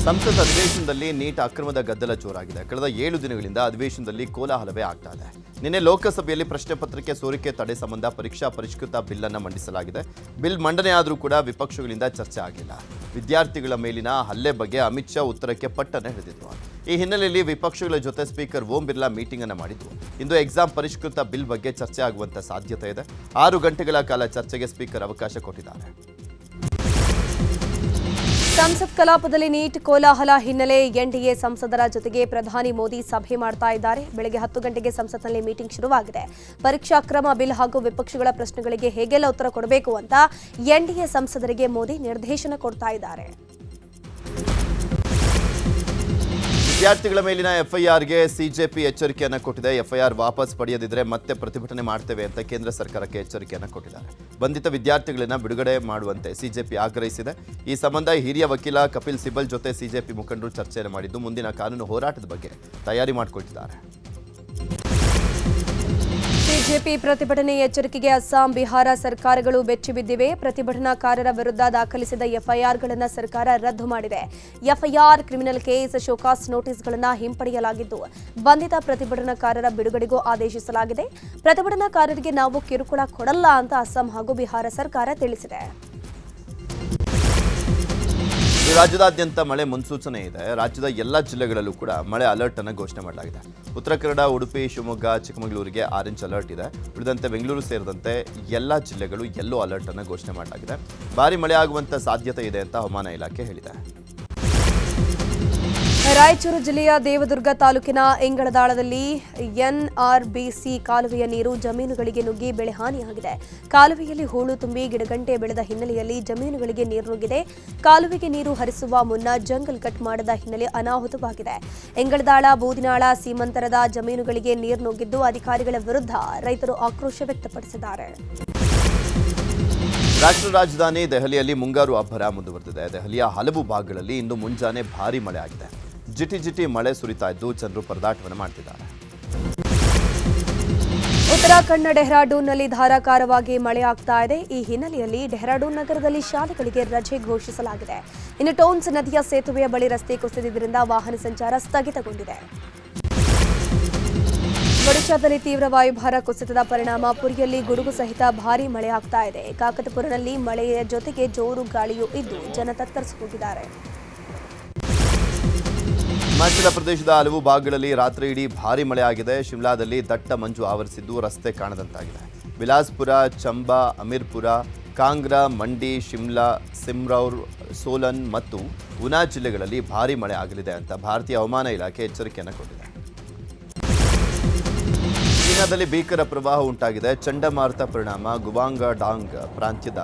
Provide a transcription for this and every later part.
ಸಂಸತ್ ಅಧಿವೇಶನದಲ್ಲಿ ನೀಟ್ ಅಕ್ರಮದ ಗದ್ದಲ ಜೋರಾಗಿದೆ. ಕಳೆದ 7 ದಿನಗಳಿಂದ ಅಧಿವೇಶನದಲ್ಲಿ ಕೋಲಾಹಲವೇ ಆಗ್ತಾ ಇದೆ. ನಿನ್ನೆ ಲೋಕಸಭೆಯಲ್ಲಿ ಪ್ರಶ್ನೆ ಪತ್ರಿಕೆ ಸೋರಿಕೆ ತಡೆ ಸಂಬಂಧ ಪರೀಕ್ಷಾ ಪರಿಷ್ಕೃತ ಬಿಲ್ ಅನ್ನು ಮಂಡಿಸಲಾಗಿದೆ. ಬಿಲ್ ಮಂಡನೆಯಾದರೂ ಕೂಡ ವಿಪಕ್ಷಗಳಿಂದ ಚರ್ಚೆ ಆಗಿಲ್ಲ. ವಿದ್ಯಾರ್ಥಿಗಳ ಮೇಲಿನ ಹಲ್ಲೆ ಬಗ್ಗೆ ಅಮಿತ್ ಶಾ ಉತ್ತರಕ್ಕೆ ಪಟ್ಟನೆ ಹಿಡಿದಿದ್ರು. ಈ ಹಿನ್ನೆಲೆಯಲ್ಲಿ ವಿಪಕ್ಷಗಳ ಜೊತೆ ಸ್ಪೀಕರ್ ಓಂ ಬಿರ್ಲಾ ಮೀಟಿಂಗ್ ಅನ್ನು ಮಾಡಿದ್ರು. ಇಂದು ಎಕ್ಸಾಮ್ ಪರಿಷ್ಕೃತ ಬಿಲ್ ಬಗ್ಗೆ ಚರ್ಚೆ ಆಗುವಂತ ಸಾಧ್ಯತೆ ಇದೆ. 6 ಗಂಟೆಗಳ ಕಾಲ ಚರ್ಚೆಗೆ ಸ್ಪೀಕರ್ ಅವಕಾಶ ಕೊಟ್ಟಿದ್ದಾರೆ. ಸಂಸತ್ ಕಲಾಪದಲ್ಲಿ ನೀಟ್ ಕೋಲಾಹಲ ಹಿನ್ನೆಲೆ ಎನ್ಡಿಎ ಸಂಸದರ ಜೊತೆಗೆ ಪ್ರಧಾನಿ ಮೋದಿ ಸಭೆ ಮಾಡ್ತಾ ಇದ್ದಾರೆ. ಬೆಳಗ್ಗೆ 10 ಗಂಟೆಗೆ ಸಂಸತ್ನಲ್ಲಿ ಮೀಟಿಂಗ್ ಶುರುವಾಗಿದೆ. ಪರೀಕ್ಷಾ ಅಕ್ರಮ ಬಿಲ್ ಹಾಗೂ ವಿಪಕ್ಷಗಳ ಪ್ರಶ್ನೆಗಳಿಗೆ ಹೇಗೆಲ್ಲ ಉತ್ತರ ಕೊಡಬೇಕು ಅಂತ ಎನ್ಡಿಎ ಸಂಸದರಿಗೆ ಮೋದಿ ನಿರ್ದೇಶನ ಕೊಡ್ತಾ ಇದ್ದಾರೆ. ವಿದ್ಯಾರ್ಥಿಗಳ ಮೇಲಿನ ಎಫ್ಐಆರ್ಗೆ ಸಿಜೆಪಿ ಎಚ್ಚರಿಕೆಯನ್ನು ಕೊಟ್ಟಿದೆ. ಎಫ್ಐಆರ್ ವಾಪಸ್ ಪಡೆಯದಿದ್ರೆ ಮತ್ತೆ ಪ್ರತಿಭಟನೆ ಮಾಡ್ತೇವೆ ಅಂತ ಕೇಂದ್ರ ಸರ್ಕಾರಕ್ಕೆ ಎಚ್ಚರಿಕೆಯನ್ನು ಕೊಟ್ಟಿದ್ದಾರೆ. ಬಂಧಿತ ವಿದ್ಯಾರ್ಥಿಗಳನ್ನ ಬಿಡುಗಡೆ ಮಾಡುವಂತೆ ಸಿಜೆಪಿ ಆಗ್ರಹಿಸಿದೆ. ಈ ಸಂಬಂಧ ಹಿರಿಯ ವಕೀಲ ಕಪಿಲ್ ಸಿಬಲ್ ಜೊತೆ ಸಿಜೆಪಿ ಮುಖಂಡರು ಚರ್ಚೆಯನ್ನು ಮಾಡಿದ್ದು ಮುಂದಿನ ಕಾನೂನು ಹೋರಾಟದ ಬಗ್ಗೆ ತಯಾರಿ ಮಾಡಿಕೊಳ್ತಿದ್ದಾರೆ. ಬಿಜೆಪಿ ಪ್ರತಿಭಟನೆ ಎಚ್ಚರಿಕೆಗೆ ಅಸ್ಸಾಂ, ಬಿಹಾರ ಸರ್ಕಾರಗಳು ಬೆಚ್ಚಿಬಿದ್ದಿವೆ. ಪ್ರತಿಭಟನಾಕಾರರ ವಿರುದ್ಧ ದಾಖಲಿಸಿದ ಎಫ್ಐಆರ್ಗಳನ್ನು ಸರ್ಕಾರ ರದ್ದು ಮಾಡಿದೆ. ಎಫ್ಐಆರ್, ಕ್ರಿಮಿನಲ್ ಕೇಸ್, ಶೋಕಾಸ್ ನೋಟಿಸ್ಗಳನ್ನು ಹಿಂಪಡೆಯಲಾಗಿದ್ದು ಬಂಧಿತ ಪ್ರತಿಭಟನಾಕಾರರ ಬಿಡುಗಡೆಗೂ ಆದೇಶಿಸಲಾಗಿದೆ. ಪ್ರತಿಭಟನಾಕಾರರಿಗೆ ನಾವು ಕಿರುಕುಳ ಕೊಡಲ್ಲ ಅಂತ ಅಸ್ಸಾಂ ಹಾಗೂ ಬಿಹಾರ ಸರ್ಕಾರ ತಿಳಿಸಿದೆ. ರಾಜ್ಯದಾದ್ಯಂತ ಮಳೆ ಮುನ್ಸೂಚನೆ ಇದೆ. ರಾಜ್ಯದ ಎಲ್ಲ ಜಿಲ್ಲೆಗಳಲ್ಲೂ ಕೂಡ ಮಳೆ ಅಲರ್ಟ್ ಅನ್ನು ಘೋಷಣೆ ಮಾಡಲಾಗಿದೆ. ಉತ್ತರ ಕನ್ನಡ, ಉಡುಪಿ, ಶಿವಮೊಗ್ಗ, ಚಿಕ್ಕಮಗಳೂರಿಗೆ ಆರೆಂಜ್ ಅಲರ್ಟ್ ಇದೆ. ಉಳಿದಂತೆ ಬೆಂಗಳೂರು ಸೇರಿದಂತೆ ಎಲ್ಲ ಜಿಲ್ಲೆಗಳು ಯೆಲ್ಲೋ ಅಲರ್ಟ್ ಅನ್ನು ಘೋಷಣೆ ಮಾಡಲಾಗಿದೆ. ಭಾರಿ ಮಳೆ ಆಗುವಂತ ಸಾಧ್ಯತೆ ಇದೆ ಅಂತ ಹವಾಮಾನ ಇಲಾಖೆ ಹೇಳಿದೆ. ರಾಯಚೂರು ಜಿಲ್ಲೆಯ ದೇವದುರ್ಗ ತಾಲೂಕಿನ ಇಂಗಳದಾಳದಲ್ಲಿ ಎನ್ಆರ್ಬಿಸಿ ಕಾಲುವೆಯ ನೀರು ಜಮೀನುಗಳಿಗೆ ನುಗ್ಗಿ ಬೆಳೆ ಹಾನಿಯಾಗಿದೆ. ಕಾಲುವೆಯಲ್ಲಿ ಹೂಳು ತುಂಬಿ ಗಿಡಗಂಟೆ ಬೆಳೆದ ಹಿನ್ನೆಲೆಯಲ್ಲಿ ಜಮೀನುಗಳಿಗೆ ನೀರು ನುಗ್ಗಿದೆ. ಕಾಲುವೆಗೆ ನೀರು ಹರಿಸುವ ಮುನ್ನ ಜಂಗಲ್ ಕಟ್ ಮಾಡದ ಹಿನ್ನೆಲೆ ಅನಾಹುತವಾಗಿದೆ. ಇಂಗಳದಾಳ, ಬೂದಿನಾಳ, ಸೀಮಂತರದ ಜಮೀನುಗಳಿಗೆ ನೀರು ನುಗ್ಗಿದ್ದು ಅಧಿಕಾರಿಗಳ ವಿರುದ್ಧ ರೈತರು ಆಕ್ರೋಶ ವ್ಯಕ್ತಪಡಿಸಿದ್ದಾರೆ. ರಾಷ್ಟ್ರ ರಾಜಧಾನಿ ದೆಹಲಿಯಲ್ಲಿ ಮುಂಗಾರು ಅಬ್ಬರ ಮುಂದುವರೆದಿದೆ. ದೆಹಲಿಯ ಹಲವು ಭಾಗಗಳಲ್ಲಿ ಇಂದು ಮುಂಜಾನೆ ಭಾರೀ ಮಳೆ ಆಗಿದೆ. ಜಿಟಿ ಮಳೆ ಸುರಿತಾ ಇದ್ದು ಜನರು ಪರದಾಟವನ್ನು ಮಾಡ್ತಿದ್ದಾರೆ. ಉತ್ತರಾಖಂಡ್ನ ಡೆಹ್ರಾಡೂನ್ನಲ್ಲಿ ಧಾರಾಕಾರವಾಗಿ ಮಳೆ ಆಗ್ತಾ ಇದೆ. ಈ ಹಿನ್ನೆಲೆಯಲ್ಲಿ ಡೆಹ್ರಾಡೂನ್ ನಗರದಲ್ಲಿ ಶಾಲೆಗಳಿಗೆ ರಜೆ ಘೋಷಿಸಲಾಗಿದೆ. ಇನ್ನು ಟೋನ್ಸ್ ನದಿಯ ಸೇತುವೆಯ ಬಳಿ ರಸ್ತೆ ಕುಸಿದಿದ್ದರಿಂದ ವಾಹನ ಸಂಚಾರ ಸ್ಥಗಿತಗೊಂಡಿದೆ. ಒಡಿಶಾದಲ್ಲಿ ತೀವ್ರ ವಾಯುಭಾರ ಕುಸಿತದ ಪರಿಣಾಮ ಪುರಿಯಲ್ಲಿ ಗುಡುಗು ಸಹಿತ ಭಾರೀ ಮಳೆ ಆಗ್ತಾ ಇದೆ. ಕಾಕತಪುರನಲ್ಲಿ ಮಳೆಯ ಜೊತೆಗೆ ಜೋರು ಗಾಳಿಯೂ ಇದ್ದು ಜನ ತತ್ತರಿಸಿ ಹೋಗಿದ್ದಾರೆ. ಹಿಮಾಚಲ ಪ್ರದೇಶದ ಹಲವು ಭಾಗಗಳಲ್ಲಿ ರಾತ್ರಿ ಇಡೀ ಭಾರೀ ಮಳೆ ಆಗಿದೆ. ಶಿಮ್ಲಾದಲ್ಲಿ ದಟ್ಟ ಮಂಜು ಆವರಿಸಿದ್ದು ರಸ್ತೆ ಕಾಣದಂತಾಗಿದೆ. ಬಿಲಾಸ್ಪುರ, ಚಂಬಾ, ಅಮೀರ್ಪುರ, ಕಾಂಗ್ರಾ, ಮಂಡಿ, ಶಿಮ್ಲಾ, ಸಿಮ್ರೌರ್, ಸೋಲನ್ ಮತ್ತು ಉನಾ ಜಿಲ್ಲೆಗಳಲ್ಲಿ ಭಾರೀ ಮಳೆ ಆಗಲಿದೆ ಅಂತ ಭಾರತೀಯ ಹವಾಮಾನ ಇಲಾಖೆ ಎಚ್ಚರಿಕೆಯನ್ನು ಕೊಟ್ಟಿದೆ. ಚೀನಾದಲ್ಲಿ ಭೀಕರ ಪ್ರವಾಹ ಉಂಟಾಗಿದೆ. ಚಂಡಮಾರುತ ಪರಿಣಾಮ ಗುವಾಂಗಡಾಂಗ್ ಪ್ರಾಂತ್ಯದ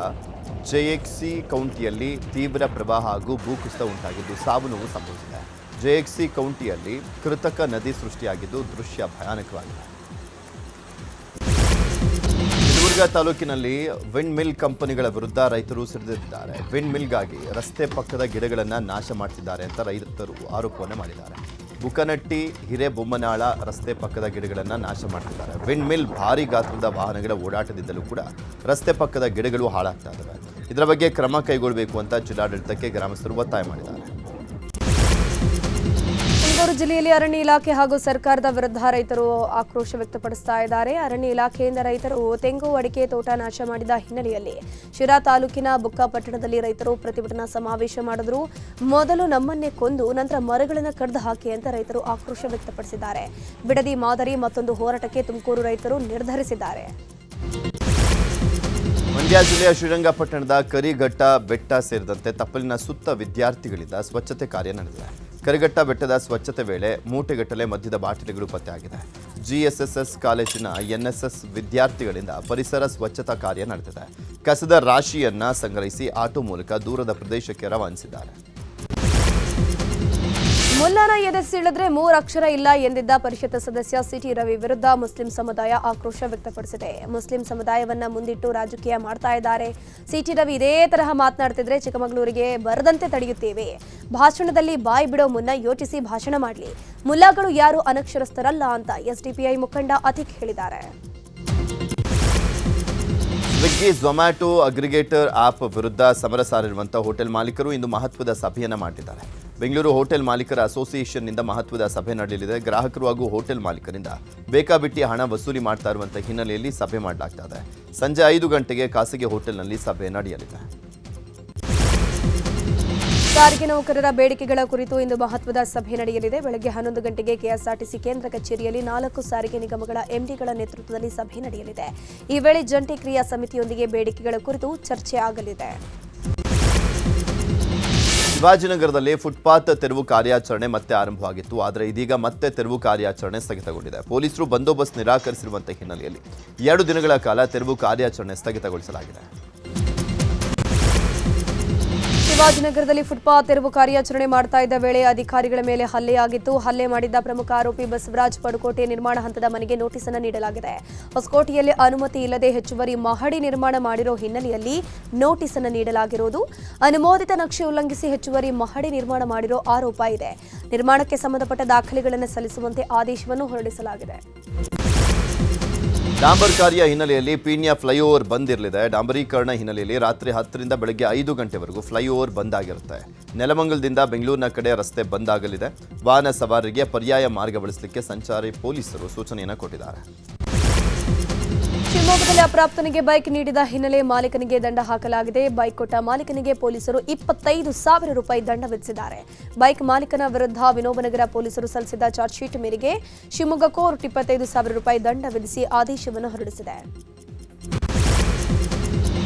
ಜೆಎಕ್ಸಿ ಕೌಂಟಿಯಲ್ಲಿ ತೀವ್ರ ಪ್ರವಾಹ ಹಾಗೂ ಭೂಕುಸಿತ ಉಂಟಾಗಿದ್ದು ಸಾವು ನೋವು ಸಂಭವಿಸಿದೆ. ಜೆಎಕ್ಸಿ ಕೌಂಟಿಯಲ್ಲಿ ಕೃತಕ ನದಿ ಸೃಷ್ಟಿಯಾಗಿದ್ದು ದೃಶ್ಯ ಭಯಾನಕವಾಗಿದೆ. ಯಲಬುರ್ಗಾ ತಾಲೂಕಿನಲ್ಲಿ ವಿಂಡ್ ಮಿಲ್ ಕಂಪನಿಗಳ ವಿರುದ್ಧ ರೈತರು ಸಿಡಿದಿದ್ದಾರೆ. ವಿಂಡ್ ಮಿಲ್ಗಾಗಿ ರಸ್ತೆ ಪಕ್ಕದ ಗಿಡಗಳನ್ನು ನಾಶ ಮಾಡ್ತಿದ್ದಾರೆ ಅಂತ ರೈತರು ಆರೋಪವನ್ನು ಮಾಡಿದ್ದಾರೆ. ಬುಕನಟ್ಟಿ, ಹಿರೇಬೊಮ್ಮನಾಳ ರಸ್ತೆ ಪಕ್ಕದ ಗಿಡಗಳನ್ನು ನಾಶ ಮಾಡ್ತಿದ್ದಾರೆ. ವಿಂಡ್ ಮಿಲ್ ಭಾರೀ ಗಾತ್ರದ ವಾಹನಗಳ ಓಡಾಟದಿಂದಲೂ ಕೂಡ ರಸ್ತೆ ಪಕ್ಕದ ಗಿಡಗಳು ಹಾಳಾಗ್ತಾ ಇದ್ದಾವೆ. ಇದರ ಬಗ್ಗೆ ಕ್ರಮ ಕೈಗೊಳ್ಳಬೇಕು ಅಂತ ಜಿಲ್ಲಾಡಳಿತಕ್ಕೆ ಗ್ರಾಮಸ್ಥರು ಒತ್ತಾಯ ಮಾಡಿದ್ದಾರೆ. ತುಮಕೂರು ಜಿಲ್ಲೆಯಲ್ಲಿ ಅರಣ್ಯ ಇಲಾಖೆ ಹಾಗೂ ಸರ್ಕಾರದ ವಿರುದ್ಧ ರೈತರು ಆಕ್ರೋಶ ವ್ಯಕ್ತಪಡಿಸ್ತಾ ಇದ್ದಾರೆ. ಅರಣ್ಯ ಇಲಾಖೆಯಿಂದ ರೈತರು ತೆಂಗು, ಅಡಿಕೆ ತೋಟ ನಾಶ ಮಾಡಿದ ಹಿನ್ನೆಲೆಯಲ್ಲಿ ಶಿರಾ ತಾಲೂಕಿನ ಬುಕ್ಕಾಪಟ್ಟಣದಲ್ಲಿ ರೈತರು ಪ್ರತಿಭಟನಾ ಸಮಾವೇಶ ಮಾಡಿದ್ರು. ಮೊದಲು ನಮ್ಮನ್ನೇ ಕೊಂದು ನಂತರ ಮರಗಳನ್ನು ಕಡ್ದು ಹಾಕಿ ಅಂತ ರೈತರು ಆಕ್ರೋಶ ವ್ಯಕ್ತಪಡಿಸಿದ್ದಾರೆ. ಬಿಡದಿ ಮಾದರಿ ಮತ್ತೊಂದು ಹೋರಾಟಕ್ಕೆ ತುಮಕೂರು ರೈತರು ನಿರ್ಧರಿಸಿದ್ದಾರೆ. ಮಂಡ್ಯ ಜಿಲ್ಲೆಯ ಶ್ರೀರಂಗಪಟ್ಟಣದ ಕರಿಘಟ್ಟ ಬೆಟ್ಟ ಸೇರಿದಂತೆ ತಪ್ಪಲಿನ ಸುತ್ತ ವಿದ್ಯಾರ್ಥಿಗಳಿಂದ ಸ್ವಚ್ಛತೆ ಕಾರ್ಯ ನಡೆದಿದೆ. ಕರಿಘಟ್ಟ ಬೆಟ್ಟದ ಸ್ವಚ್ಛತೆ ವೇಳೆ ಮೂಟೆಗಟ್ಟಲೆ ಮದ್ಯದ ಬಾಟಲಿಗಳು ಪತ್ತೆಯಾಗಿದೆ. ಜಿಎಸ್ಎಸ್ಎಸ್ ಕಾಲೇಜಿನ ಎನ್ಎಸ್ಎಸ್ ವಿದ್ಯಾರ್ಥಿಗಳಿಂದ ಪರಿಸರ ಸ್ವಚ್ಛತಾ ಕಾರ್ಯ ನಡೆದಿದೆ. ಕಸದ ರಾಶಿಯನ್ನ ಸಂಗ್ರಹಿಸಿ ಆಟೋ ಮೂಲಕ ದೂರದ ಪ್ರದೇಶಕ್ಕೆ ರವಾನಿಸಿದ್ದಾರೆ. ಮುಲ್ಲಾನ ಎದೆಸೀಳಿದ್ರೆ 3 ಅಕ್ಷರ ಇಲ್ಲ ಎಂದಿದ್ದ ಪರಿಷತ್ ಸದಸ್ಯ ಸಿಟಿ ರವಿ ವಿರುದ್ಧ ಮುಸ್ಲಿಂ ಸಮುದಾಯ ಆಕ್ರೋಶ ವ್ಯಕ್ತಪಡಿಸಿದೆ. ಮುಸ್ಲಿಂ ಸಮುದಾಯವನ್ನ ಮುಂದಿಟ್ಟು ರಾಜಕೀಯ ಮಾಡ್ತಾ ಇದ್ದಾರೆ. ಸಿಟಿ ರವಿ ಇದೇ ತರಹ ಮಾತನಾಡ್ತಿದ್ರೆ ಚಿಕ್ಕಮಗಳೂರಿಗೆ ಬರದಂತೆ ತಡೆಯುತ್ತೇವೆ. ಭಾಷಣದಲ್ಲಿ ಬಾಯಿ ಬಿಡೋ ಮುನ್ನ ಯೋಚಿಸಿ ಭಾಷಣ ಮಾಡಲಿ. ಮುಲ್ಲಾಗಳು ಯಾರು ಅನಕ್ಷರಸ್ಥರಲ್ಲ ಅಂತ ಎಸ್ಡಿಪಿಐ ಮುಖಂಡ ಅತಿಕ್ ಹೇಳಿದ್ದಾರೆ. ಸ್ವಿಗ್ಗಿ, ಝೊಮ್ಯಾಟೊ ಅಗ್ರಿಗೇಟರ್ ಆಪ್ ವಿರುದ್ಧ ಸಮರ ಸಾರಿರುವಂತಹ ಹೋಟೆಲ್ ಮಾಲೀಕರು ಇಂದು ಮಹತ್ವದ ಸಭೆಯನ್ನು ಮಾಡಿದ್ದಾರೆ. ಬೆಂಗಳೂರು ಹೋಟೆಲ್ ಮಾಲೀಕರ ಅಸೋಸಿಯೇಷನ್ನಿಂದ ಮಹತ್ವದ ಸಭೆ ನಡೆಯಲಿದೆ. ಗ್ರಾಹಕರು ಹಾಗೂ ಹೋಟೆಲ್ ಮಾಲೀಕರಿಂದ ಬೇಕಾಬಿಟ್ಟಿ ಹಣ ವಸೂಲಿ ಮಾಡ್ತಾ ಇರುವಂತಹ ಹಿನ್ನೆಲೆಯಲ್ಲಿ ಸಭೆ ಮಾಡಲಾಗ್ತಾ ಇದೆ. ಸಂಜೆ 5 ಗಂಟೆಗೆ ಖಾಸಗಿ ಹೋಟೆಲ್ನಲ್ಲಿ ಸಭೆ ನಡೆಯಲಿದೆ. ಸಾರಿಗೆ ನೌಕರರ ಬೇಡಿಕೆಗಳ ಕುರಿತು ಇಂದು ಮಹತ್ವದ ಸಭೆ ನಡೆಯಲಿದೆ. ಬೆಳಗ್ಗೆ 11 ಗಂಟೆಗೆ ಕೆಎಸ್ಆರ್ಟಿಸಿ ಕೇಂದ್ರ ಕಚೇರಿಯಲ್ಲಿ 4 ಸಾರಿಗೆ ನಿಗಮಗಳ ಎಂಡಿಗಳ ನೇತೃತ್ವದಲ್ಲಿ ಸಭೆ ನಡೆಯಲಿದೆ. ಈ ವೇಳೆ ಜಂಟಿ ಕ್ರಿಯಾ ಸಮಿತಿಯೊಂದಿಗೆ ಬೇಡಿಕೆಗಳ ಕುರಿತು ಚರ್ಚೆ ಆಗಲಿದೆ. ಶಿವಾಜಿನಗರದಲ್ಲಿ ಫುಟ್ಪಾತ್ ತೆರವು ಕಾರ್ಯಾಚರಣೆ ಮತ್ತೆ ಆರಂಭವಾಗಿತ್ತು. ಆದರೆ ಇದೀಗ ಮತ್ತೆ ತೆರವು ಕಾರ್ಯಾಚರಣೆ ಸ್ಥಗಿತಗೊಂಡಿದೆ. ಪೊಲೀಸರು ಬಂದೋಬಸ್ತ್ ನಿರಾಕರಿಸಿರುವಂತಹ ಹಿನ್ನೆಲೆಯಲ್ಲಿ 2 ದಿನಗಳ ಕಾಲ ತೆರವು ಕಾರ್ಯಾಚರಣೆ ಸ್ಥಗಿತಗೊಳಿಸಲಾಗಿದೆ. ಶಿವಾಜಿನಗರದಲ್ಲಿ ಫುಟ್ಪಾತ್ ತೆರವು ಕಾರ್ಯಾಚರಣೆ ಮಾಡ್ತಾ ಇದ್ದ ವೇಳೆ ಅಧಿಕಾರಿಗಳ ಮೇಲೆ ಹಲ್ಲೆಯಾಗಿತ್ತು. ಹಲ್ಲೆ ಮಾಡಿದ್ದ ಪ್ರಮುಖ ಆರೋಪಿ ಬಸವರಾಜ್ ಪಡುಕೋಟೆ ನಿರ್ಮಾಣ ಹಂತದ ಮನೆಗೆ ನೋಟಿಸ್ ಅನ್ನು ನೀಡಲಾಗಿದೆ. ಹೊಸಕೋಟೆಯಲ್ಲಿ ಅನುಮತಿ ಇಲ್ಲದೆ ಹೆಚ್ಚುವರಿ ಮಹಡಿ ನಿರ್ಮಾಣ ಮಾಡಿರೋ ಹಿನ್ನೆಲೆಯಲ್ಲಿ ನೋಟಿಸ್ ಅನ್ನು ನೀಡಲಾಗಿರುವುದು. ಅನುಮೋದಿತ ನಕ್ಷೆ ಉಲ್ಲಂಘಿಸಿ ಹೆಚ್ಚುವರಿ ಮಹಡಿ ನಿರ್ಮಾಣ ಮಾಡಿರೋ ಆರೋಪ ಇದೆ. ನಿರ್ಮಾಣಕ್ಕೆ ಸಂಬಂಧಪಟ್ಟ ದಾಖಲೆಗಳನ್ನು ಸಲ್ಲಿಸುವಂತೆ ಆದೇಶವನ್ನು ಹೊರಡಿಸಲಾಗಿದೆ. ಡಾಂಬರ್ ಕಾರ್ಯ ಹಿನ್ನೆಲೆಯಲ್ಲಿ ಪೀಣ್ಯ ಫ್ಲೈಓವರ್ ಬಂದ್ ಇರಲಿದೆ. ಡಾಂಬರೀಕರಣ ಹಿನ್ನೆಲೆಯಲ್ಲಿ ರಾತ್ರಿ 10ರಿಂದ ಬೆಳಗ್ಗೆ 5 ಗಂಟೆವರೆಗೂ ಫ್ಲೈಓವರ್ ಬಂದ್ ಆಗಿರುತ್ತೆ. ನೆಲಮಂಗಲದಿಂದ ಬೆಂಗಳೂರಿನ ಕಡೆ ರಸ್ತೆ ಬಂದ್ ಆಗಲಿದೆ. ವಾಹನ ಸವಾರರಿಗೆ ಪರ್ಯಾಯ ಮಾರ್ಗ ಬಳಸಲಿಕ್ಕೆ ಸಂಚಾರಿ ಪೊಲೀಸರು ಸೂಚನೆಯನ್ನು ಕೊಟ್ಟಿದ್ದಾರೆ. ಶಿವಮೊಗ್ಗದಲ್ಲಿ ಅಪ್ರಾಪ್ತನಿಗೆ ಬೈಕ್ ನೀಡಿದ ಹಿನ್ನೆಲೆ ಮಾಲೀಕನಿಗೆ ದಂಡ ಹಾಕಲಾಗಿದೆ. ಬೈಕ್ ಕೊಟ್ಟ ಮಾಲೀಕನಿಗೆ ಪೊಲೀಸರು 25,000 ರೂಪಾಯಿ ದಂಡ ವಿಧಿಸಿದ್ದಾರೆ. ಬೈಕ್ ಮಾಲೀಕನ ವಿರುದ್ಧ ವಿನೋಬನಗರ ಪೊಲೀಸರು ಸಲ್ಲಿಸಿದ ಚಾರ್ಜ್ ಶೀಟ್ ಮೇರೆಗೆ ಶಿವಮೊಗ್ಗ ಕೋರ್ಟ್ 25,000 ರೂಪಾಯಿ ದಂಡ ವಿಧಿಸಿ ಆದೇಶವನ್ನು ಹೊರಡಿಸಿದೆ.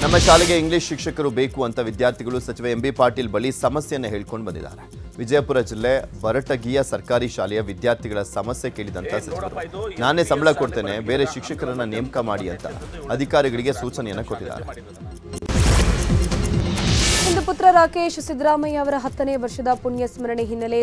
ನಮ್ಮ ಶಾಲೆಗೆ ಇಂಗ್ಲಿಷ್ ಶಿಕ್ಷಕರು ಬೇಕು ಅಂತ ವಿದ್ಯಾರ್ಥಿಗಳು ಸಚಿವ ಎಂಬಿ ಪಾಟೀಲ್ ಬಳಿ ಸಮಸ್ಯೆಯನ್ನು ಹೇಳ್ಕೊಂಡು ಬಂದಿದ್ದಾರೆ. ವಿಜಯಪುರ ಜಿಲ್ಲೆ ಬರಟಗಿಯ ಸರ್ಕಾರಿ ಶಾಲೆಯ ವಿದ್ಯಾರ್ಥಿಗಳ ಸಮಸ್ಯೆ ಕೇಳಿದಂತ ಸಚಿವರು ನಾನೇ ಸಂಬಳ ಕೊಡ್ತೇನೆ, ಬೇರೆ ಶಿಕ್ಷಕರನ್ನ ನೇಮಕ ಮಾಡಿ ಅಂತ ಅಧಿಕಾರಿಗಳಿಗೆ ಸೂಚನೆಯನ್ನು ಕೊಟ್ಟಿದ್ದಾರೆ. ಇಂದು ಪುತ್ರ ರಾಕೇಶ್ ಸಿದ್ದರಾಮಯ್ಯ ಅವರ 10ನೇ ವರ್ಷದ ಪುಣ್ಯ ಸ್ಮರಣೆ ಹಿನ್ನೆಲೆ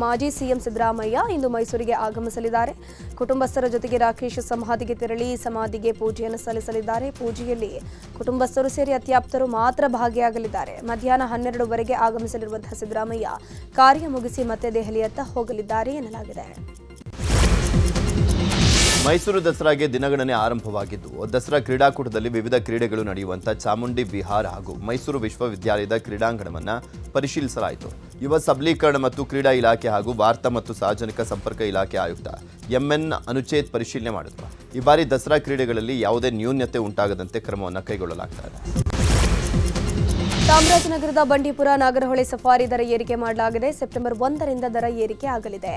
ಮಾಜಿ ಸಿಎಂ ಸಿದ್ದರಾಮಯ್ಯ ಇಂದು ಮೈಸೂರಿಗೆ ಆಗಮಿಸಲಿದ್ದಾರೆ. ಕುಟುಂಬಸ್ಥರ ಜೊತೆಗೆ ರಾಕೇಶ್ ಸಮಾಧಿಗೆ ತೆರಳಿ ಸಮಾಧಿಗೆ ಪೂಜೆಯನ್ನು ಸಲ್ಲಿಸಲಿದ್ದಾರೆ. ಪೂಜೆಯಲ್ಲಿ ಕುಟುಂಬಸ್ಥರು ಸೇರಿ ಅತ್ಯಾಪ್ತರು ಮಾತ್ರ ಭಾಗಿಯಾಗಲಿದ್ದಾರೆ. ಮಧ್ಯಾಹ್ನ 12ವರೆಗೆ ಆಗಮಿಸಲಿರುವಂತಹ ಸಿದ್ದರಾಮಯ್ಯ ಕಾರ್ಯ ಮುಗಿಸಿ ಮತ್ತೆ ದೆಹಲಿಯತ್ತ ಹೋಗಲಿದ್ದಾರೆ ಎನ್ನಲಾಗಿದೆ. ಮೈಸೂರು ದಸರಾಗೆ ದಿನಗಣನೆ ಆರಂಭವಾಗಿದ್ದು ದಸರಾ ಕ್ರೀಡಾಕೂಟದಲ್ಲಿ ವಿವಿಧ ಕ್ರೀಡೆಗಳು ನಡೆಯುವಂಥ ಚಾಮುಂಡಿ ವಿಹಾರ ಹಾಗೂ ಮೈಸೂರು ವಿಶ್ವವಿದ್ಯಾಲಯದ ಕ್ರೀಡಾಂಗಣವನ್ನು ಪರಿಶೀಲಿಸಲಾಯಿತು. ಯುವ ಸಬಲೀಕರಣ ಮತ್ತು ಕ್ರೀಡಾ ಇಲಾಖೆ ಹಾಗೂ ವಾರ್ತಾ ಮತ್ತು ಸಾರ್ವಜನಿಕ ಸಂಪರ್ಕ ಇಲಾಖೆ ಆಯುಕ್ತ ಎಂಎನ್ ಅನುಚೇತ್ ಪರಿಶೀಲನೆ ಮಾಡಿದರು. ಈ ಬಾರಿ ದಸರಾ ಕ್ರೀಡೆಗಳಲ್ಲಿ ಯಾವುದೇ ನ್ಯೂನ್ಯತೆ ಉಂಟಾಗದಂತೆ ಕ್ರಮವನ್ನು ಕೈಗೊಳ್ಳಲಾಗುತ್ತದೆ. ಚಾಮರಾಜನಗರದ ಬಂಡೀಪುರ ನಾಗರಹೊಳೆ ಸಫಾರಿ ದರ ಏರಿಕೆ ಮಾಡಲಾಗಿದೆ. ಸೆಪ್ಟೆಂಬರ್ 1ರಿಂದ ದರ ಏರಿಕೆ ಆಗಲಿದೆ.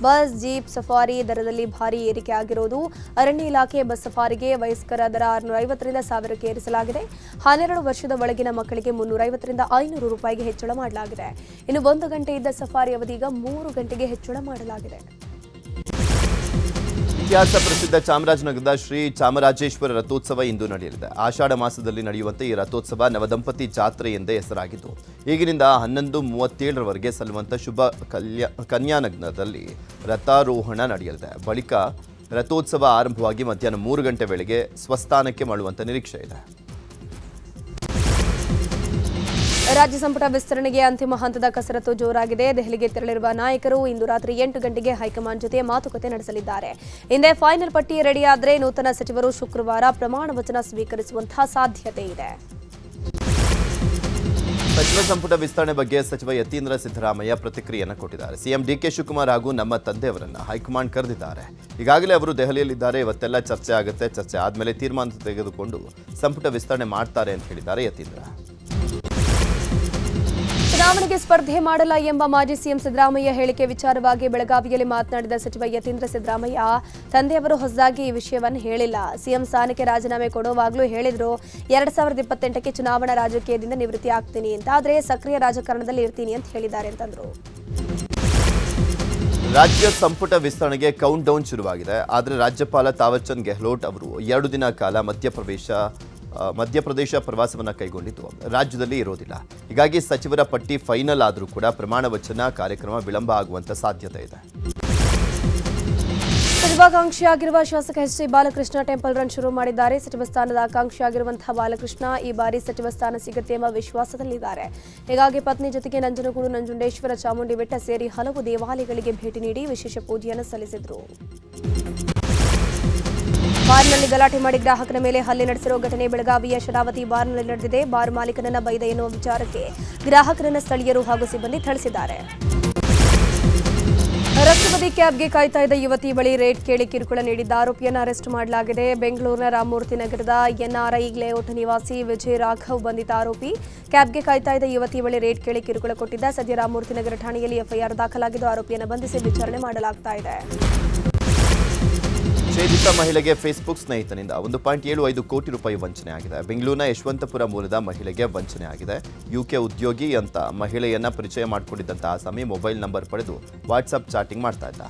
ಬಸ್, ಜೀಪ್ ಸಫಾರಿ ದರದಲ್ಲಿ ಭಾರಿ ಏರಿಕೆ ಆಗಿರುವುದು. ಅರಣ್ಯ ಇಲಾಖೆ ಬಸ್ ಸಫಾರಿಗೆ ವಯಸ್ಕರ ದರ 650ರಿಂದ 1000ಕ್ಕೆ ಏರಿಸಲಾಗಿದೆ. 12 ವರ್ಷದ ಒಳಗಿನ ಮಕ್ಕಳಿಗೆ 350ರಿಂದ 500 ರೂಪಾಯಿಗೆ ಹೆಚ್ಚಳ ಮಾಡಲಾಗಿದೆ. ಇನ್ನು 1 ಗಂಟೆ ಇದ್ದ ಸಫಾರಿ ಅವಧಿ ಈಗ 3 ಗಂಟೆಗೆ ಹೆಚ್ಚಳ ಮಾಡಲಾಗಿದೆ. ಇತಿಹಾಸ ಪ್ರಸಿದ್ಧ ಚಾಮರಾಜನಗರದ ಶ್ರೀ ಚಾಮರಾಜೇಶ್ವರ ರಥೋತ್ಸವ ಇಂದು ನಡೆಯಲಿದೆ. ಆಷಾಢ ಮಾಸದಲ್ಲಿ ನಡೆಯುವಂತೆ ಈ ರಥೋತ್ಸವ ನವದಂಪತಿ ಜಾತ್ರೆ ಎಂದೇ ಹೆಸರಾಗಿದ್ದು ಈಗಿನಿಂದ 11:37ರವರೆಗೆ ಸಲ್ಲುವಂಥ ಶುಭ ಕನ್ಯಾನಗ್ನದಲ್ಲಿ ರಥಾರೋಹಣ ನಡೆಯಲಿದೆ. ಬಳಿಕ ರಥೋತ್ಸವ ಆರಂಭವಾಗಿ ಮಧ್ಯಾಹ್ನ 3 ಗಂಟೆ ವೇಳೆಗೆ ಸ್ವಸ್ಥಾನಕ್ಕೆ ಮರಳುವಂಥ ನಿರೀಕ್ಷೆ ಇದೆ. ರಾಜ್ಯ ಸಂಪುಟ ವಿಸ್ತರಣೆಗೆ ಅಂತಿಮ ಹಂತದ ಕಸರತ್ತು ಜೋರಾಗಿದೆ. ದೆಹಲಿಗೆ ತೆರಳಿರುವ ನಾಯಕರು ಇಂದು ರಾತ್ರಿ 8 ಗಂಟೆಗೆ ಹೈಕಮಾಂಡ್ ಜೊತೆ ಮಾತುಕತೆ ನಡೆಸಲಿದ್ದಾರೆ. ಇಂದೇ ಫೈನಲ್ ಪಟ್ಟಿ ರೆಡಿಯಾದರೆ ನೂತನ ಸಚಿವರು ಶುಕ್ರವಾರ ಪ್ರಮಾಣ ವಚನ ಸ್ವೀಕರಿಸುವಂತಹ ಸಾಧ್ಯತೆ ಇದೆ. ಸಚಿವ ಸಂಪುಟ ವಿಸ್ತರಣೆ ಬಗ್ಗೆ ಸಚಿವ ಯತೀಂದ್ರ ಸಿದ್ದರಾಮಯ್ಯ ಪ್ರತಿಕ್ರಿಯೆಯನ್ನು ಕೊಟ್ಟಿದ್ದಾರೆ. ಸಿಎಂ ಡಿಕೆ ಶಿವಕುಮಾರ್ ಹಾಗೂ ನಮ್ಮ ತಂದೆಯವರನ್ನ ಹೈಕಮಾಂಡ್ ಕರೆದಿದ್ದಾರೆ. ಈಗಾಗಲೇ ಅವರು ದೆಹಲಿಯಲ್ಲಿದ್ದಾರೆ. ಇವತ್ತೆಲ್ಲ ಚರ್ಚೆ ಆಗುತ್ತೆ. ಚರ್ಚೆ ಆದಮೇಲೆ ತೀರ್ಮಾನ ತೆಗೆದುಕೊಂಡು ಸಂಪುಟ ವಿಸ್ತರಣೆ ಮಾಡ್ತಾರೆ ಅಂತ ಹೇಳಿದ್ದಾರೆ ಯತೀಂದ್ರ. ಚುನಾವಣೆಗೆ ಸ್ಪರ್ಧೆ ಮಾಡಲ್ಲ ಎಂಬ ಮಾಜಿ ಸಿಎಂ ಸಿದ್ದರಾಮಯ್ಯ ಹೇಳಿಕೆ ವಿಚಾರವಾಗಿ ಬೆಳಗಾವಿಯಲ್ಲಿ ಮಾತನಾಡಿದ ಸಚಿವ ಯತೀಂದ್ರ ಸಿದ್ದರಾಮಯ್ಯ, ತಂದೆಯವರು ಹೊಸದಾಗಿ ಈ ವಿಷಯವನ್ನು ಹೇಳಿಲ್ಲ. ಸಿಎಂ ಸ್ಥಾನಕ್ಕೆ ರಾಜೀನಾಮೆ ಕೊಡುವಾಗಲೂ ಹೇಳಿದ್ರು 2028ಕ್ಕೆ ಚುನಾವಣಾ ರಾಜಕೀಯದಿಂದ ನಿವೃತ್ತಿ ಆಗ್ತೀನಿ ಅಂತ, ಆದರೆ ಸಕ್ರಿಯ ರಾಜಕಾರಣದಲ್ಲಿ ಇರ್ತೀನಿ ಅಂತ ಹೇಳಿದ್ದಾರೆ ಅಂತಂದ್ರು. ರಾಜ್ಯ ಸಂಪುಟ ವಿಸ್ತರಣೆಗೆ ಕೌಂಟ್ ಡೌನ್ ಶುರುವಾಗಿದೆ. ಆದರೆ ರಾಜ್ಯಪಾಲ ತಾವರ್ಚಂದ್ ಗೆಹ್ಲೋಟ್ ಅವರು 2 ದಿನ ಕಾಲ ಮಧ್ಯಪ್ರದೇಶ ಪ್ರವಾಸವನ್ನು ಕೈಗೊಂಡಿದ್ದು ರಾಜ್ಯದಲ್ಲಿ ಇರೋದಿಲ್ಲ. ಹೀಗಾಗಿ ಸಚಿವರ ಪಟ್ಟಿ ಫೈನಲ್ ಆದರೂ ಕೂಡ ಪ್ರಮಾಣ ವಚನ ಕಾರ್ಯಕ್ರಮ ವಿಳಂಬ ಆಗುವಂತ ಸಾಧ್ಯತೆ ಇದೆ. ಸಚಿವಾಕಾಂಕ್ಷಿಯಾಗಿರುವ ಶಾಸಕ ಎಚ್.ಸಿ. ಬಾಲಕೃಷ್ಣ ಟೆಂಪಲ್ ರನ್ ಶುರು ಮಾಡಿದ್ದಾರೆ. ಸಚಿವ ಸ್ಥಾನದ ಆಕಾಂಕ್ಷಿಯಾಗಿರುವಂತಹ ಬಾಲಕೃಷ್ಣ ಈ ಬಾರಿ ಸಚಿವ ಸ್ಥಾನ ಸಿಗುತ್ತೆ ಎಂಬ ವಿಶ್ವಾಸದಲ್ಲಿದ್ದಾರೆ. ಹೀಗಾಗಿ ಪತ್ನಿ ಜೊತೆಗೆ ನಂಜನಗೂಡು, ನಂಜುಂಡೇಶ್ವರ, ಚಾಮುಂಡಿ ಬೆಟ್ಟ ಸೇರಿ ಹಲವು ದೇವಾಲಯಗಳಿಗೆ ಭೇಟಿ ನೀಡಿ ವಿಶೇಷ ಪೂಜೆಯನ್ನು ಸಲ್ಲಿಸಿದರು. ಬಾರ್ನಲ್ಲಿ ಗಲಾಟೆ ಮಾಡಿ ಗ್ರಾಹಕನ ಮೇಲೆ ಹಲ್ಲೆ ನಡೆಸಿರುವ ಘಟನೆ ಬೆಳಗಾವಿಯ ಶರಾವತಿ ಬಾರ್ನಲ್ಲಿ ನಡೆದಿದೆ. ಬಾರ್ ಮಾಲೀಕನನ್ನ ಬೈದ ಎನ್ನುವ ವಿಚಾರಕ್ಕೆ ಗ್ರಾಹಕರನ್ನ ಸ್ಥಳೀಯರು ಹಾಗೂ ಸಿಬ್ಬಂದಿ ಥಳಿಸಿದ್ದಾರೆ. ರಸ್ತೆ ಬದಿ ಕ್ಯಾಬ್ಗೆ ಕಾಯ್ತಾ ಇದ್ದ ಯುವತಿ ಬಳಿ ರೇಟ್ ಕೇಳಿ ಕಿರುಕುಳ ನೀಡಿದ್ದ ಆರೋಪಿಯನ್ನು ಅರೆಸ್ಟ್ ಮಾಡಲಾಗಿದೆ. ಬೆಂಗಳೂರಿನ ರಾಮಮೂರ್ತಿ ನಗರದ ಎನ್ಆರ್ಐ ಲೇಔಟ್ ನಿವಾಸಿ ವಿಜಯ್ ರಾಘವ್ ಬಂಧಿತ ಆರೋಪಿ. ಕ್ಯಾಬ್ಗೆ ಕಾಯ್ತಾ ಇದ್ದ ಯುವತಿ ಬಳಿ ರೇಟ್ ಕೇಳಿ ಕಿರುಕುಳ ಕೊಟ್ಟಿದ್ದ. ಸದ್ಯ ರಾಮಮೂರ್ತಿ ನಗರ ಠಾಣೆಯಲ್ಲಿ ಎಫ್ಐಆರ್ ದಾಖಲಾಗಿದ್ದು ಆರೋಪಿಯನ್ನು ಬಂಧಿಸಿ ವಿಚಾರಣೆ ಮಾಡಲಾಗ್ತಾ ಇದೆ. ಛೇದಿತ ಮಹಿಳೆಗೆ ಫೇಸ್ಬುಕ್ ಸ್ನೇಹಿತನಿಂದ 1.75 ಕೋಟಿ ರೂಪಾಯಿ ವಂಚನೆ ಆಗಿದೆ. ಬೆಂಗಳೂರಿನ ಯಶವಂತಪುರ ಮೂಲದ ಮಹಿಳೆಗೆ ವಂಚನೆ ಆಗಿದೆ. ಯುಕೆ ಉದ್ಯೋಗಿ ಅಂತ ಮಹಿಳೆಯನ್ನ ಪರಿಚಯ ಮಾಡಿಕೊಂಡಿದ್ದಂಥ ಆಸಾಮಿ ಮೊಬೈಲ್ ನಂಬರ್ ಪಡೆದು ವಾಟ್ಸ್ಆಪ್ ಚಾಟಿಂಗ್ ಮಾಡ್ತಾ ಇದ್ದ.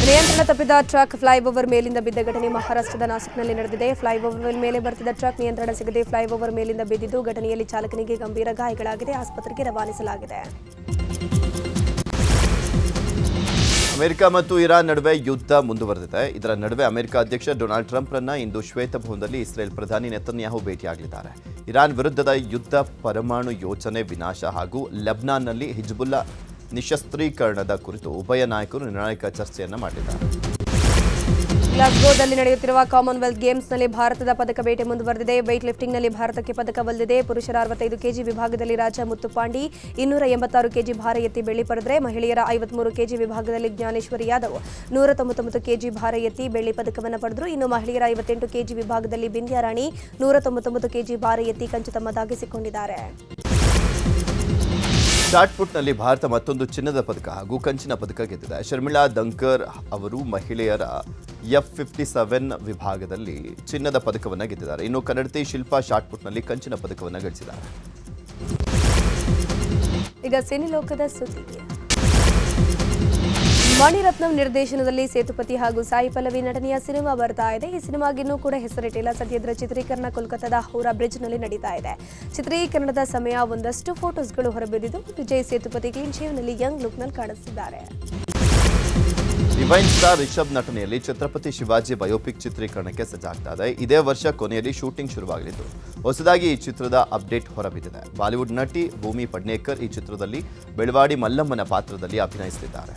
ನಿಯಂತ್ರಣ ತಪ್ಪಿದ ಟ್ರಕ್ ಫ್ಲೈಓವರ್ ಮೇಲಿಂದ ಬಿದ್ದ ಘಟನೆ ಮಹಾರಾಷ್ಟ್ರದ ನಾಸಿಕ್ನಲ್ಲಿ ನಡೆದಿದೆ. ಫ್ಲೈಓವರ್ ಮೇಲೆ ಬರ್ತಿದ್ದ ಟ್ರಕ್ ನಿಯಂತ್ರಣ ಸಿಗದೆ ಫ್ಲೈಓವರ್ ಮೇಲಿಂದ ಬಿದ್ದಿದ್ದು ಘಟನೆಯಲ್ಲಿ ಚಾಲಕನಿಗೆ ಗಂಭೀರ ಗಾಯಗಳಾಗಿದೆ. ಆಸ್ಪತ್ರೆಗೆ ರವಾನಿಸಲಾಗಿದೆ. ಅಮೆರಿಕ ಮತ್ತು ಇರಾನ್ ನಡುವೆ ಯುದ್ಧ ಮುಂದುವರೆದಿದೆ. ಇದರ ನಡುವೆ ಅಮೆರಿಕ ಅಧ್ಯಕ್ಷ ಡೊನಾಲ್ಡ್ ಟ್ರಂಪ್ರನ್ನ ಇಂದು ಶ್ವೇತಭವನದಲ್ಲಿ ಇಸ್ರೇಲ್ ಪ್ರಧಾನಿ ನೆತನ್ಯಾಹು ಭೇಟಿಯಾಗಲಿದ್ದಾರೆ. ಇರಾನ್ ವಿರುದ್ಧದ ಯುದ್ಧ, ಪರಮಾಣು ಯೋಜನೆ ವಿನಾಶ ಹಾಗೂ ಲೆಬನಾನ್ನಲ್ಲಿ ಹಿಜ್ಬುಲ್ಲಾ ನಿಶಸ್ತ್ರೀಕರಣದ ಕುರಿತು ಉಭಯ ನಾಯಕರು ನಿರ್ಣಾಯಕ ಚರ್ಚೆಯನ್ನು ಮಾಡಿದ್ದಾರೆ. ಗ್ಲಾಸ್ಗೋದಲ್ಲಿ ನಡೆಯುತ್ತಿರುವ ಕಾಮನ್ವೆಲ್ತ್ ಗೇಮ್ಸ್ನಲ್ಲಿ ಭಾರತದ ಪದಕ ಬೇಟೆ ಮುಂದುವರೆದಿದೆ. weight ಲಿಫ್ಟಿಂಗ್ನಲ್ಲಿ ಭಾರತಕ್ಕೆ ಪದಕ ಒಲಿದಿದೆ. ಪುರುಷರ 65 ಕೆಜಿ ವಿಭಾಗದಲ್ಲಿ ರಾಜ ಮುತ್ತುಪಾಂಡಿ 286 ಕೆಜಿ ಭಾರ ಎತ್ತಿ ಬೆಳ್ಳಿ ಪಡೆದರೆ, ಮಹಿಳೆಯರ 53 ಕೆಜಿ ವಿಭಾಗದಲ್ಲಿ ಜ್ಞಾನೇಶ್ವರಿ ಯಾದವ್ 199 ಕೆಜಿ ಭಾರ ಎತ್ತಿ ಬೆಳ್ಳಿ ಪದಕವನ್ನು ಪಡೆದರು. ಇನ್ನು ಮಹಿಳೆಯರ 58 ಕೆಜಿ ವಿಭಾಗದಲ್ಲಿ ಬಿಂದ್ಯಾ ರಾಣಿ 199 ಕೆಜಿ ಭಾರ ಎತ್ತಿ ಕಂಚು ತಮ್ಮದಾಗಿಸಿಕೊಂಡಿದ್ದಾರೆ. ಶಾಟ್ಪುಟ್ನಲ್ಲಿ ಭಾರತ ಮತ್ತೊಂದು ಚಿನ್ನದ ಪದಕ ಹಾಗೂ ಕಂಚಿನ ಪದಕ ಗೆದ್ದಿದೆ. ಶರ್ಮಿಳಾ ದಂಕರ್ ಅವರು ಮಹಿಳೆಯರ F57 ವಿಭಾಗದಲ್ಲಿ ಚಿನ್ನದ ಪದಕವನ್ನು ಗೆದ್ದಿದ್ದಾರೆ. ಇನ್ನು ಕನ್ನಡತಿ ಶಿಲ್ಪಾ ಶಾಟ್ಪುಟ್ನಲ್ಲಿ ಕಂಚಿನ ಪದಕವನ್ನು ಗಳಿಸಿದ್ದಾರೆ. ಈಗ ಸಿನಿಲೋಕದ ಸುದ್ದಿ. ಮಣಿರತ್ನಂ ನಿರ್ದೇಶನದಲ್ಲಿ ಸೇತುಪತಿ ಹಾಗೂ ಸಾಯಿ ಪಲ್ಲವಿ ನಟನೆಯ ಸಿನಿಮಾ ಬರ್ತಾ ಇದೆ. ಈ ಸಿನಿಮಾಗಿನ್ನೂ ಕೂಡ ಹೆಸರಿಟ್ಟಿಲ್ಲ. ಸದ್ಯದರ ಚಿತ್ರೀಕರಣ ಕೋಲ್ಕತ್ತಾದ ಹೌರಾ ಬ್ರಿಡ್ಜ್ನಲ್ಲಿ ನಡೀತಾ ಇದೆ. ಚಿತ್ರೀಕರಣದ ಸಮಯ ಒಂದಷ್ಟು ಫೋಟೋಸ್ಗಳು ಹೊರಬಿದ್ದಿದ್ದು ವಿಜಯ್ ಸೇತುಪತಿ ಕ್ಲೀನ್ ಶೇವ್ನಲ್ಲಿ ಯಂಗ್ ಲುಕ್ನಲ್ಲಿ ಕಾಣಿಸ್ತಿದ್ದಾರೆ. ಡಿವೈನ್ ಸ್ಟಾರ್ ರಿಷಬ್ ನಟನೆಯಲ್ಲಿ ಛತ್ರಪತಿ ಶಿವಾಜಿ ಬಯೋಪಿಕ್ ಚಿತ್ರೀಕರಣಕ್ಕೆ ಸಜ್ಜಾಗ್ತಾ ಇದೆ. ಇದೇ ವರ್ಷ ಕೊನೆಯಲ್ಲಿ ಶೂಟಿಂಗ್ ಶುರುವಾಗಲಿದ್ದು ಹೊಸದಾಗಿ ಈ ಚಿತ್ರದ ಅಪ್ಡೇಟ್ ಹೊರಬಿದ್ದಿದೆ. ಬಾಲಿವುಡ್ ನಟಿ ಭೂಮಿ ಪಡ್ನೇಕರ್ ಈ ಚಿತ್ರದಲ್ಲಿ ಬೆಳವಾಡಿ ಮಲ್ಲಮ್ಮನ ಪಾತ್ರದಲ್ಲಿ ಅಭಿನಯಿಸಲಿದ್ದಾರೆ.